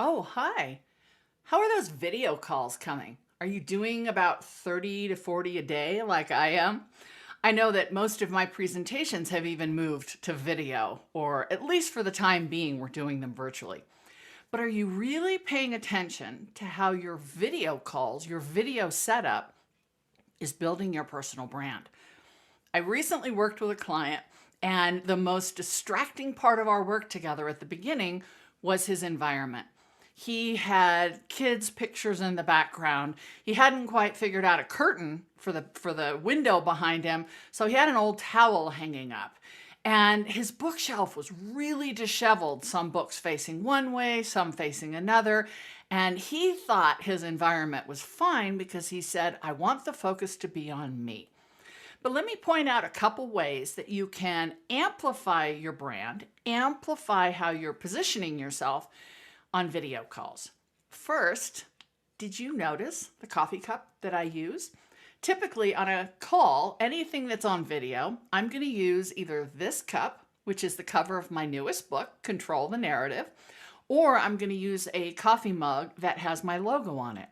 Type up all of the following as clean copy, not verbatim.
Oh, hi. How are those video calls coming? Are you doing about 30 to 40 a day like I am? I know that most of my presentations have even moved to video, or at least for the time being, we're doing them virtually. But are you really paying attention to how your video calls, your video setup is building your personal brand? I recently worked with a client, and the most distracting part of our work together at the beginning was his environment. He had kids' pictures in the background. He hadn't quite figured out a curtain for the window behind him, so he had an old towel hanging up. And his bookshelf was really disheveled, some books facing one way, some facing another. And he thought his environment was fine because he said, I want the focus to be on me. But let me point out a couple ways that you can amplify your brand, amplify how you're positioning yourself on video calls. First, did you notice the coffee cup that I use? Typically on a call, anything that's on video, I'm going to use either this cup, which is the cover of my newest book, Control the Narrative, or I'm going to use a coffee mug that has my logo on it.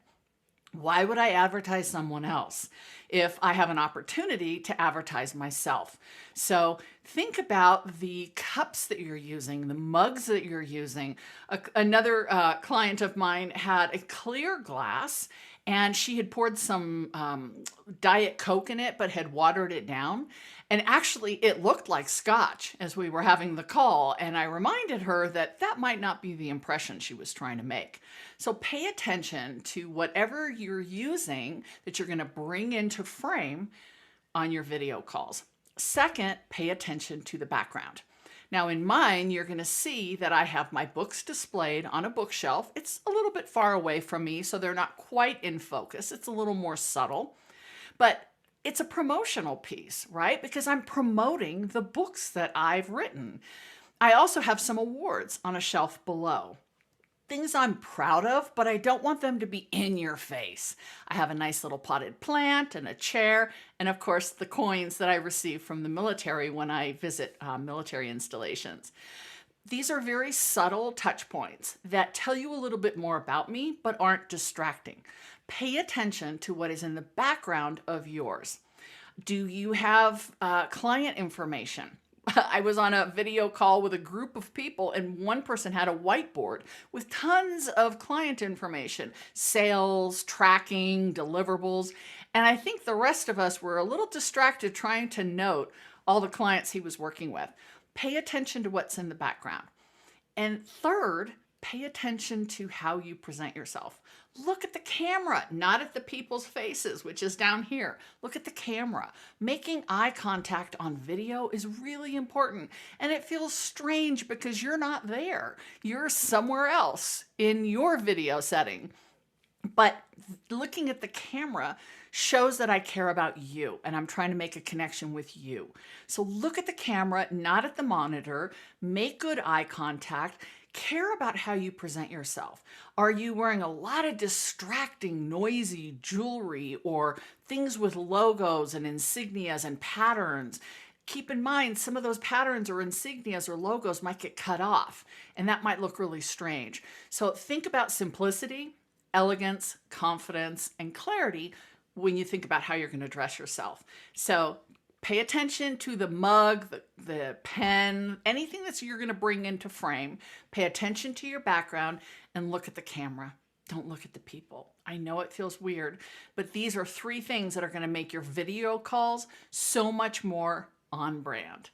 Why would I advertise someone else if I have an opportunity to advertise myself? So think about the cups that you're using, the mugs that you're using. Another client of mine had a clear glass, and she had poured some Diet Coke in it, but had watered it down. And actually, it looked like scotch as we were having the call. And I reminded her that that might not be the impression she was trying to make. So pay attention to whatever you're using that you're going to bring into frame on your video calls. Second, pay attention to the background. Now in mine, you're going to see that I have my books displayed on a bookshelf. It's a little bit far away from me, so they're not quite in focus. It's a little more subtle, but it's a promotional piece, right? Because I'm promoting the books that I've written. I also have some awards on a shelf below. Things I'm proud of, but I don't want them to be in your face. I have a nice little potted plant and a chair, and of course the coins that I receive from the military when I visit military installations. These are very subtle touch points that tell you a little bit more about me, but aren't distracting. Pay attention to what is in the background of yours. Do you have client information? I was on a video call with a group of people, and one person had a whiteboard with tons of client information, sales, tracking, deliverables. And I think the rest of us were a little distracted trying to note all the clients he was working with. Pay attention to what's in the background. And third, pay attention to how you present yourself. Look at the camera, not at the people's faces, which is down here. Look at the camera. Making eye contact on video is really important. And it feels strange because you're not there. You're somewhere else in your video setting. But looking at the camera shows that I care about you and I'm trying to make a connection with you. So look at the camera, not at the monitor. Make good eye contact. Care about how you present yourself. Are you wearing a lot of distracting, noisy jewelry or things with logos and insignias and patterns? Keep in mind, some of those patterns or insignias or logos might get cut off, and that might look really strange. So think about simplicity, elegance, confidence, and clarity when you think about how you're going to dress yourself. So pay attention to the mug, the pen, anything that you're going to bring into frame. Pay attention to your background and look at the camera. Don't look at the people. I know it feels weird, but these are three things that are going to make your video calls so much more on brand.